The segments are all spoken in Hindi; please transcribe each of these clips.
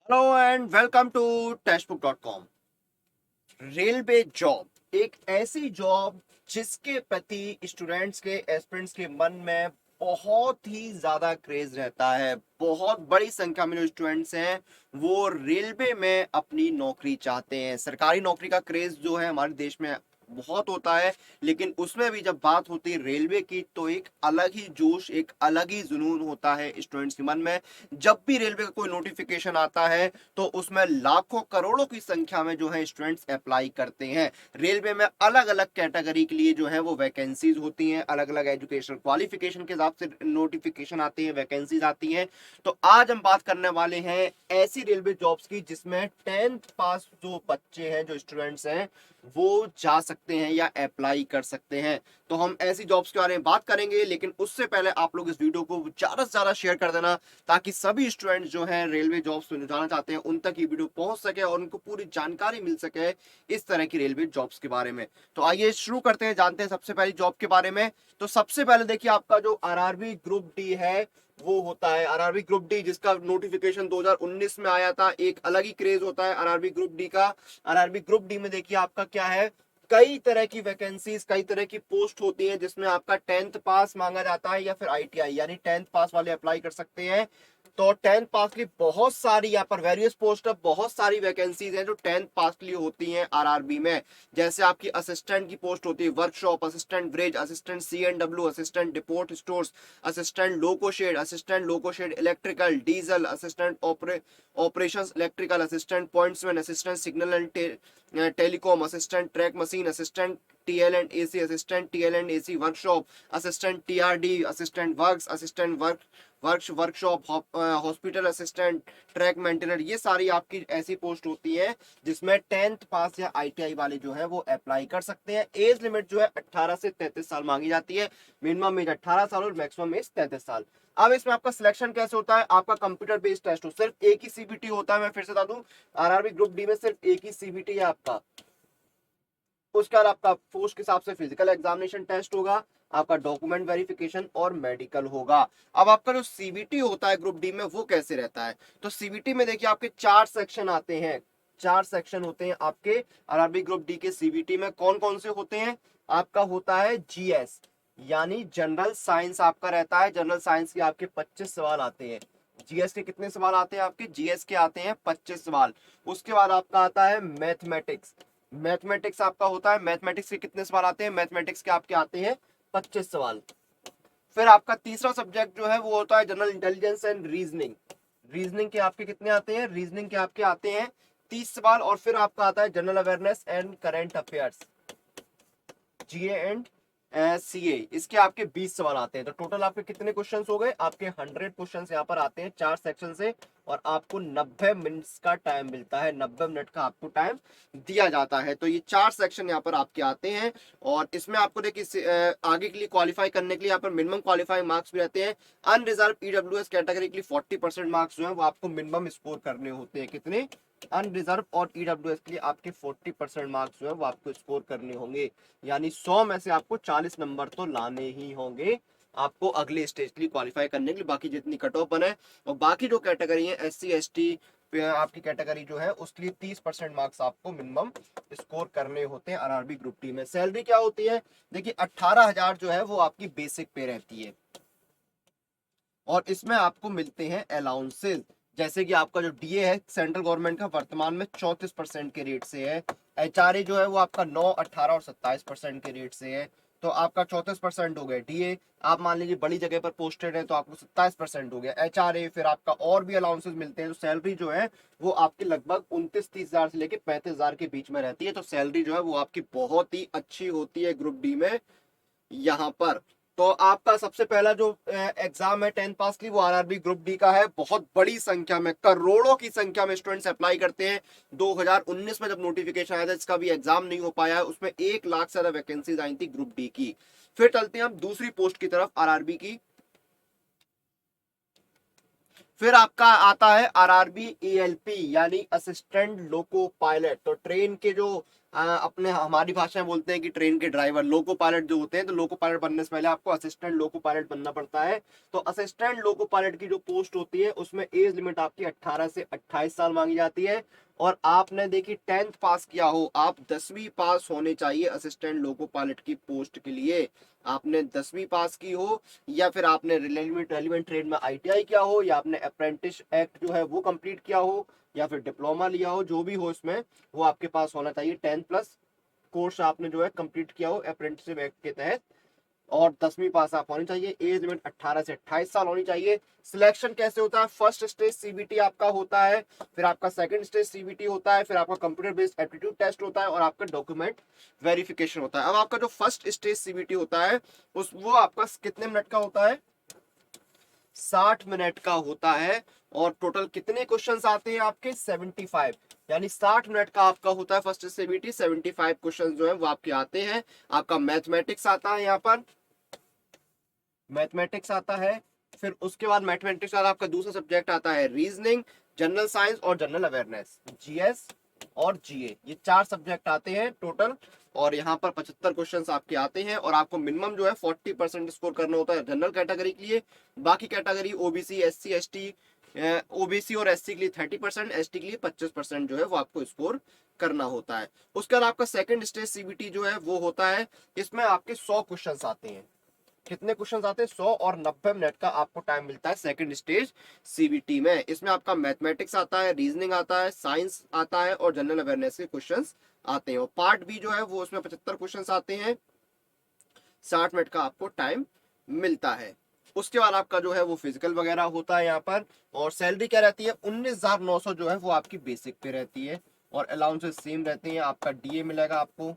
Hello and welcome to textbook dot com. Railway job एक ऐसी जॉब जिसके प्रति स्टूडेंट्स के एस्पिरेंट्स के मन में बहुत ही ज्यादा क्रेज रहता है। बहुत बड़ी संख्या में जो स्टूडेंट्स हैं वो रेलवे में अपनी नौकरी चाहते हैं। सरकारी नौकरी का क्रेज जो है हमारे देश में बहुत होता है, लेकिन उसमें भी जब बात होती है रेलवे की तो एक अलग ही जोश, एक अलग ही जुनून होता है स्टूडेंट्स के मन में। जब भी रेलवे का कोई नोटिफिकेशन आता है तो उसमें लाखों करोड़ों की संख्या में जो है स्टूडेंट्स अप्लाई करते हैं। रेलवे में अलग अलग कैटेगरी के लिए जो है वो वैकेंसीज होती हैं, अलग अलग एजुकेशनल क्वालिफिकेशन के हिसाब से नोटिफिकेशन आते हैं, वैकेंसीज आती हैं। तो आज हम बात करने वाले हैं ऐसी रेलवे जॉब्स की जिसमें 10th पास जो बच्चे हैं, जो स्टूडेंट्स हैं, वो जा सकते हैं या अप्लाई कर सकते हैं। तो हम ऐसी जॉब्स के बारे में बात करेंगे, लेकिन उससे पहले आप लोग इस वीडियो को ज्यादा से ज्यादा शेयर कर देना ताकि सभी स्टूडेंट्स जो हैं रेलवे जॉब्स में जाना चाहते हैं उन तक ये वीडियो पहुंच सके और उनको पूरी जानकारी मिल सके इस तरह की रेलवे जॉब्स के बारे में। तो आइए शुरू करते हैं, जानते हैं सबसे पहली जॉब के बारे में। तो सबसे पहले देखिए, आपका जो आरआरबी ग्रुप डी है वो होता है आरआरबी ग्रुप डी, जिसका नोटिफिकेशन 2019 में आया था। एक अलग ही क्रेज होता है आरआरबी ग्रुप डी का। आरआरबी ग्रुप डी में देखिए आपका क्या है, कई तरह की वैकेंसीज, कई तरह की पोस्ट होती है जिसमें आपका 10th पास मांगा जाता है या फिर आईटीआई, यानी 10th पास वाले अप्लाई कर सकते हैं। तो 10th पास की बहुत सारी यहाँ पर वेरियस पोस्ट, बहुत सारी वैकेंसीज हैं जो 10th पास के लिए होती हैं आरआरबी में। जैसे आपकी असिस्टेंट की पोस्ट होती है, workshop assistant, bridge assistant, CNW assistant, deport stores assistant, loco shed electrical diesel assistant, operations electrical assistant, pointsman assistant, signal and telecom assistant, track machine assistant, TL and AC assistant, TL and AC workshop assistant, TRD assistant, works assistant, workshop hospital assistant, track maintainer. ये सारी आपकी ऐसी पोस्ट होती है जिसमें 10th पास या आईटीआई वाले जो है वो अप्लाई कर सकते हैं। एज लिमिट जो है 18 से 33 साल मांगी जाती है। मिनिमम एज 18 साल और मैक्सिमम एज 33 साल। अब इसमें आपका सिलेक्शन कैसे होता है, आपका कंप्यूटर बेस्ड टेस्ट हो, सिर्फ एक ही सीबीटी होता है। मैं फिर से बता दूं, आरआरबी ग्रुप डी में सिर्फ एक ही सीबीटी है आपका। उसके बाद आपका पोस्ट के हिसाब से फिजिकल एग्जामिनेशन टेस्ट होगा, आपका डॉक्यूमेंट वेरिफिकेशन और मेडिकल होगा। अब आपका जो सीबीटी होता है ग्रुप डी में वो कैसे रहता है, तो सीबीटी में देखिए आपके 4 सेक्शन आते हैं। 4 सेक्शन होते हैं आपके आरआरबी ग्रुप डी के सीबीटी में। कौन कौन से होते हैं, आपका होता है जीएस यानी जनरल साइंस आपका रहता है। जनरल साइंस के आपके 25 सवाल आते हैं। जीएस के कितने सवाल आते हैं आपके, जीएस के आते हैं 25 सवाल। उसके बाद आपका आता है मैथमेटिक्स। मैथमेटिक्स आपका होता है, मैथमेटिक्स के कितने सवाल आते हैं, मैथमेटिक्स के आपके आते हैं 25 सवाल। फिर आपका तीसरा सब्जेक्ट जो है वो होता है general intelligence and reasoning. Reasoning के आपके कितने आते हैं, रीजनिंग के आपके आते हैं 30 सवाल। और फिर आपका आता है general awareness and current affairs, GA and CA. इसके आपके 20 सवाल आते हैं। तो टोटल आपके कितने क्वेश्चंस हो गए, आपके 100 क्वेश्चंस यहाँ पर आते हैं 4 सेक्शन से। और आपको 90 मिनट्स का टाइम मिलता है, 90 मिनट का आपको टाइम दिया जाता है। तो ये 4 सेक्शन यहाँ पर आपके आते हैं। और इसमें आपको देखिए आगे के लिए क्वालिफाई करने के लिए यहाँ पर मिनिमम क्वालिफाइंग मार्क्स भी रहते हैं। अनरिजर्व ईडब्ल्यूएस कैटेगरी के लिए 40% मार्क्स जो है वो आपको मिनिमम स्कोर करने होते हैं। कितने, अनरिजर्व और ईडब्ल्यूएस के लिए आपके 40% मार्क्स जो है वो आपको स्कोर करने होंगे। यानी 100 में से आपको 40 नंबर तो लाने ही होंगे आपको अगले स्टेज के लिए क्वालिफाई करने के लिए। बाकी जितनी कट ऑफ बने और बाकी जो कैटेगरी है एससी एसटी आपकी कैटेगरी जो है उसके लिए 30% मार्क्स आपको मिनिमम स्कोर करने होते हैं आरआरबी ग्रुप डी में। सैलरी क्या होती है, देखिए 18,000 जो है वो आपकी बेसिक पे रहती है। और इसमें आपको मिलते हैं अलाउंसेस, जैसे कि आपका जो डीए है सेंट्रल गवर्नमेंट का वर्तमान में 34% के रेट से है। एचआरए जो है वो आपका 9, 18 और 27% के रेट से है। तो आपका 34% हो गया डीए। आप मान लीजिए बड़ी जगह पर पोस्टेड है तो आपको 27% हो गया एचआरए। फिर आपका और भी अलाउंसेस मिलते हैं। तो सैलरी जो है वो आपकी लगभग 29-30 हजार से लेकर 35,000 के बीच में रहती है। तो सैलरी जो है वो आपकी बहुत ही अच्छी होती है ग्रुप डी में यहाँ पर। तो आपका सबसे पहला जो एग्जाम है 10th पास की वो आरआरबी ग्रुप डी का है। बहुत बड़ी संख्या में, करोड़ों की संख्या में स्टूडेंट्स अप्लाई करते हैं। 2019 में जब नोटिफिकेशन आया था इसका भी एग्जाम नहीं हो पाया है, उसमें 1 लाख से ज्यादा वैकेंसीज आई थी ग्रुप डी की। फिर चलते हैं हम दूसरी पोस्ट की तरफ आरआरबी की। फिर आपका आता है आरआरबी एएलपी यानी असिस्टेंट लोको पायलट। तो ट्रेन के जो अपने हमारी भाषा में बोलते हैं कि ट्रेन के ड्राइवर लोको पायलट जो होते हैं, तो लोको पायलट बनने से पहले आपको असिस्टेंट लोको पायलट बनना पड़ता है। तो असिस्टेंट लोको पायलट की जो पोस्ट होती है उसमें एज लिमिट आपकी 18 से 28 साल मांगी जाती है। और आपने देखी 10th पास किया हो, आप 10वीं पास होने चाहिए असिस्टेंट लोको पायलट की पोस्ट के लिए। आपने 10वीं पास की हो, या फिर आपने रेलिवेंट ट्रेड में आईटीआई किया हो, या आपने अप्रेंटिस एक्ट जो है वो कंप्लीट किया हो, या फिर डिप्लोमा लिया हो, जो भी हो इसमें वो आपके पास होना चाहिए। 10 प्लस कोर्स आपने जो है कंप्लीट किया हो अप्रेंटिसशिप एक्ट के तहत, और 10वीं पास आप होनी चाहिए। एज लिमिट 18 से 28 साल होनी चाहिए। सिलेक्शन कैसे होता है? फर्स्ट स्टेज सीबीटी आपका होता है, फिर आपका सेकंड स्टेज सीबीटी होता है, फिर आपका कंप्यूटर बेस्ड एप्टीट्यूड टेस्ट होता है, और आपका डॉक्यूमेंट वेरिफिकेशन होता है। अब आपका जो फर्स्ट स्टेज सीबीटी होता है उस वो आपका कितने मिनट का होता है? 60 मिनट का होता है। और टोटल कितने क्वेश्चंस आते हैं आपके? 75, यानी 60 मिनट का आपका होता है फर्स्ट सीबीटी। 75 क्वेश्चंस जो है वो आपके आते हैं। आपका मैथमेटिक्स आता है, यहाँ पर मैथमेटिक्स आता है। फिर उसके बाद मैथमेटिक्स का आपका दूसरा सब्जेक्ट आता है रीजनिंग, जनरल साइंस और जनरल अवेयरनेस, जीएस और जीए। ये 4 सब्जेक्ट आते हैं टोटल, और यहाँ पर 75 क्वेश्चंस आपके आते हैं। और आपको मिनिमम जो है 40% स्कोर करना होता है जनरल कैटेगरी के लिए। बाकी category OBC, SC, ST, OBC और एससी के लिए 30%, एसटी के लिए 25% जो है वो आपको स्कोर करना होता है। उसके बाद आपका सेकंड स्टेज सीबीटी जो है वो होता है, इसमें आपके 100 क्वेश्चंस आते हैं। कितने क्वेश्चंस आते हैं? 100, और 90 मिनट का आपको टाइम मिलता है सेकंड स्टेज सीबीटी में। इसमें आपका मैथमेटिक्स आता है, रीजनिंग आता है, साइंस आता है, और जनरल अवेयरनेस के क्वेश्चंस आते हैं। और पार्ट बी जो है वो उसमें 75 क्वेश्चंस आते हैं। 60 मिनट का आपको टाइम मिलता है। उसके बाद आपका जो है वो फिजिकल वगैरह होता है यहाँ पर। और सैलरी क्या रहती है? 19,900 जो है वो आपकी बेसिक पे रहती है, और अलाउंसेस सेम रहती हैं। आपका डीए मिलेगा आपको,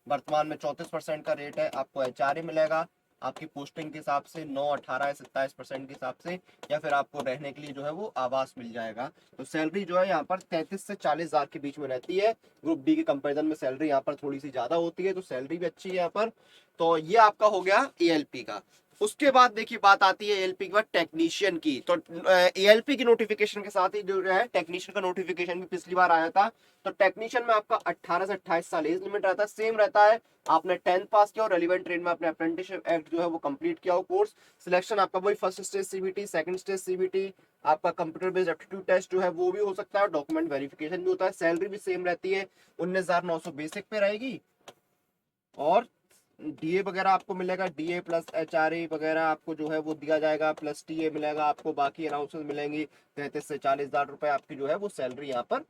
वर्तमान में 34% का रेट है। आपको एचआरए मिलेगा आपकी पोस्टिंग के हिसाब से 9, 18 या 27% के हिसाब से, या फिर आपको रहने के लिए जो है वो आवास मिल जाएगा। तो सैलरी जो है यहाँ पर 33 से 40 हजार के बीच में रहती है। ग्रुप डी के कंपैरिजन में सैलरी यहाँ पर थोड़ी सी ज्यादा होती है, तो सैलरी भी अच्छी है यहाँ पर। तो ये आपका हो गया एएलपी का। उसके बाद देखिए बात आती है एएलपी के बाद टेक्नीशियन की। तो एएलपी की नोटिफिकेशन के साथ ही जो है टेक्नीशियन का नोटिफिकेशन भी पिछली बार आया था। तो टेक्नीशियन में आपका 18 से 28 साल एज लिमिट रहता है, सेम रहता है। आपने 10th पास किया और रेलिवेंट ट्रेड में आपने अप्रेंटिसशिप एक्ट जो है वो कंप्लीट किया हो कोर्स। सिलेक्शन आपका वही first stage CBT, second stage CBT, आपका कंप्यूटर बेस्ड एप्टीट्यूड टेस्ट जो है वो भी हो सकता है, डॉक्यूमेंट वेरिफिकेशन भी होता है। सैलरी भी सेम रहती है, 19,900 बेसिक पे रहेगी, और डीए वगैरह आपको मिलेगा। डीए प्लस एचआरए वगैरह आपको जो है वो दिया जाएगा, प्लस टीए मिलेगा आपको। बाकी अनाउंसमेंट मिलेंगी। 33 से 40 हजार रुपए आपकी जो है वो सैलरी यहाँ पर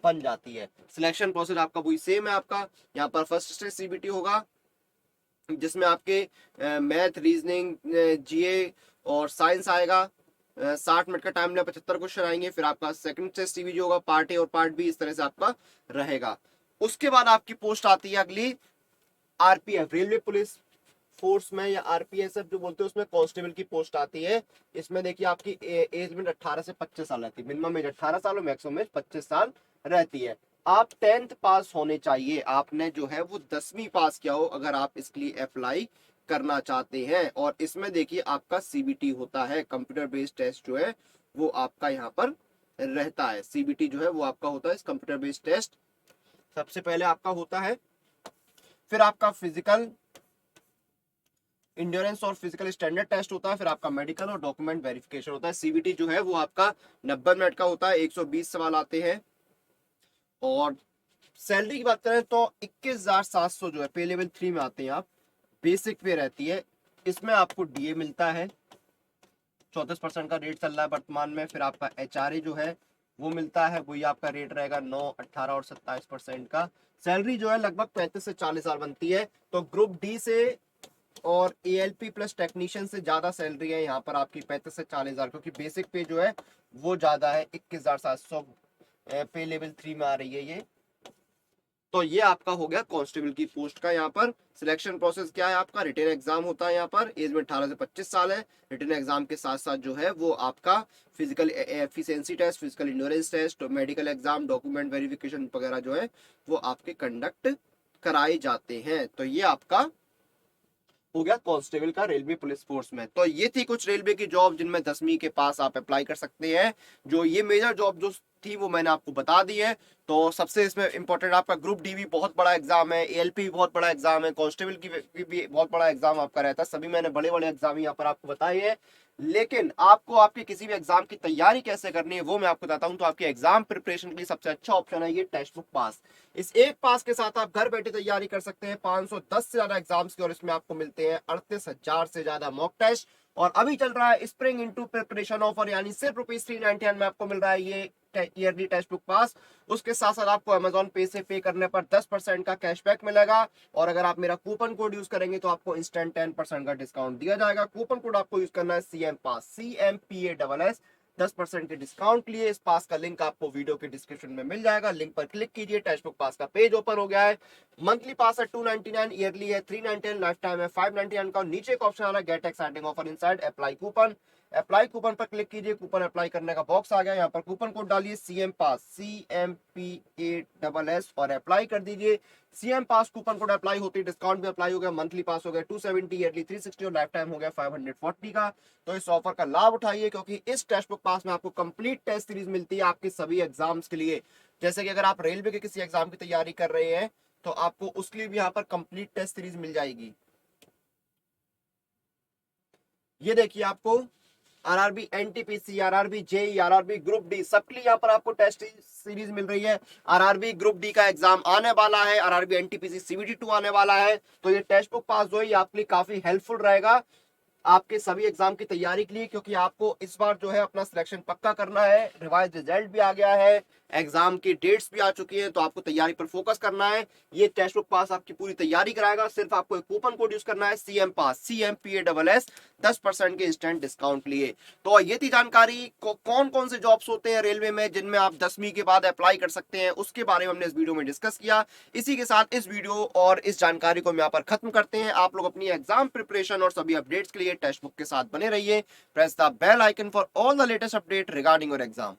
बन जाती है। सिलेक्शन प्रोसेस आपका वही सेम है। आपका यहाँ पर फर्स्ट स्टेज सीबीटी होगा, जिसमें आपके मैथ, रीजनिंग, जीए और साइंस आएगा। 60 मिनट का टाइम में 75 क्वेश्चन आएंगे। फिर आपका सेकंड स्टेज सीबीटी होगा, पार्ट ए और पार्ट बी, इस तरह से आपका रहेगा। उसके बाद आपकी पोस्ट आती है अगली आरपीएफ, रेलवे पुलिस फोर्स में, या आरपीएसएफ जो बोलते हैं उसमें कांस्टेबल की पोस्ट आती है। इसमें देखिए आपकी एज लिमिट 18 से 25 साल रहती है। मिनिमम एज 18 साल और मैक्सिमम एज 25 साल रहती है। आप 10th पास होने चाहिए, आपने जो है वो 10वीं पास किया हो अगर आप इसके लिए अप्लाई करना चाहते हैं। और इसमें देखिए आपका सीबीटी होता है, कंप्यूटर बेस्ड टेस्ट जो है वो आपका यहाँ पर रहता है। सीबीटी जो है वो आपका होता है कंप्यूटर बेस्ड टेस्ट, सबसे पहले आपका होता है। फिर आपका फिजिकल इंड्योरेंस और फिजिकल स्टैंडर्ड टेस्ट होता है। फिर आपका मेडिकल और डॉक्यूमेंट वेरिफिकेशन होता है। सीबीटी जो है वो आपका 90 मिनट का होता है, 120 सवाल आते हैं। और सैलरी की बात करें तो 21,700 जो है पे लेवल 3 में आते हैं आप, बेसिक पे रहती है। इसमें आपको डीए मिलता है, 34% का रेट चल रहा है वर्तमान में। फिर आपका एचआरए जो है वो मिलता है, वही आपका रेट रहेगा 9, 18 और 27% का। सैलरी जो है लगभग 35 से 40 हजार बनती है। तो ग्रुप डी से और एएलपी प्लस टेक्नीशियन से ज्यादा सैलरी है यहाँ पर आपकी 35 से 40 हजार, क्योंकि बेसिक पे जो है वो ज्यादा है। 21,700 पे लेवल 3 में आ रही है ये। तो ये आपका हो गया कांस्टेबल की पोस्ट का। यहाँ पर सिलेक्शन प्रोसेस क्या है? आपका रिटन एग्जाम होता है। यहाँ पर एज में 18 से 25 साल है। रिटन एग्जाम के साथ साथ जो है वो आपका physical efficiency test, physical endurance test, medical exam, document verification वगैरह जो है वो आपके कंडक्ट कराए जाते हैं। तो ये आपका हो गया कांस्टेबल का रेलवे पुलिस फोर्स में। तो ये थी कुछ रेलवे की जॉब जिनमें 10वीं के पास आप अप्लाई कर सकते हैं। जो ये मेजर जॉब जो थी वो मैंने आपको बता दी है। तो सबसे इसमें इंपॉर्टेंट आपका ग्रुप डी भी बहुत बड़ा एग्जाम है, एएलपी भी बहुत बड़ा एग्जाम है, कांस्टेबल की भी बहुत बड़ा एग्जाम आपका रहता है। सभी मैंने बड़े बड़े एग्जाम यहाँ पर आपको बताए हैं। लेकिन आपको आपके किसी भी एग्जाम की तैयारी कैसे करनी है वो मैं आपको बताता हूं। तो आपके एग्जाम प्रिपरेशन के लिए सबसे अच्छा ऑप्शन है ये टेक्स्ट बुक पास। इस एक पास के साथ आप घर बैठे तैयारी कर सकते हैं 510 से ज्यादा एग्जाम्स की, और इसमें आपको मिलते हैं 38,000 से ज्यादा मॉक टेस्ट। और अभी चल रहा है स्प्रिंग इनटू प्रिपरेशन ऑफर, यानी सिर्फ ₹399 में आपको मिल रहा है ये ईयरली टेक्स्ट बुक पास। उसके साथ साथ आपको अमेजॉन पे से पे करने पर 10% का कैशबैक मिलेगा, और अगर आप मेरा कूपन कोड यूज करेंगे तो आपको इंस्टेंट 10% का डिस्काउंट दिया जाएगा। कूपन कोड आपको यूज करना है CM पास, CMPASS। 10% के डिस्काउंट के लिए इस पास का लिंक आपको वीडियो के डिस्क्रिप्शन में मिल जाएगा, लिंक पर क्लिक कीजिए। टेक्स्ट बुक पास का पेज ओपन हो गया है। मंथली पास है 299, ईयरली है 399, लाइफ टाइम है 599 का। नीचे एक ऑप्शन आ रहा है gate exciting offer inside, apply coupon. Apply coupon पर क्लिक कीजिए, कूपन अप्लाई करने का बॉक्स आ गया। यहाँ पर कूपन कोड डालिए CM पास, CMPASS, और अप्लाई कर दीजिए। CM पास कूपन कोड अप्लाई होती है, डिस्काउंट भी अप्लाई हो गया। मंथली पास हो गया 270, ईयरली 360, और लाइफ टाइम हो गया 540 का। तो इस ऑफर का लाभ उठाइए, क्योंकि इस टेक्स्ट बुक पास में आपको कंप्लीट टेस्ट सीरीज मिलती है आपके सभी एग्जाम्स के लिए। जैसे कि अगर आप रेलवे के किसी एग्जाम की तैयारी कर रहे हैं तो आपको उसके लिए भी यहाँ पर कंप्लीट टेस्ट सीरीज मिल जाएगी। ये देखिए आपको RRB NTPC, RRB JE, RRB group D, सबके लिए यहाँ पर आपको टेस्ट सीरीज मिल रही है। आरआरबी ग्रुप डी का एग्जाम आने वाला है, आरआरबी एनटीपीसी CVT2 आने वाला है। तो ये टेक्स्ट बुक पास जो है आपके लिए काफी हेल्पफुल रहेगा आपके सभी एग्जाम की तैयारी के लिए, क्योंकि आपको इस बार जो है अपना सिलेक्शन पक्का करना है। रिवाइज रिजल्ट भी आ गया है, एग्जाम की डेट्स भी आ चुकी हैं, तो आपको तैयारी पर फोकस करना है। ये टेक्स्ट बुक पास आपकी पूरी तैयारी कराएगा। सिर्फ आपको एक कूपन कोड यूज करना है CM पास, CMPASS, 10% के इंस्टेंट डिस्काउंट लिए। तो ये थी जानकारी कौन कौन से जॉब्स होते हैं रेलवे में जिनमें आप 10वीं के बाद अप्लाई कर सकते हैं, उसके बारे में हमने इस वीडियो में डिस्कस किया। इसी के साथ इस वीडियो और इस जानकारी को हम यहाँ पर खत्म करते हैं। आप लोग अपनी एग्जाम प्रिपरेशन और सभी अपडेट्स के लिए टेक्स्ट बुक के साथ बने रहिए। Press the bell icon for all the latest update regarding your exam.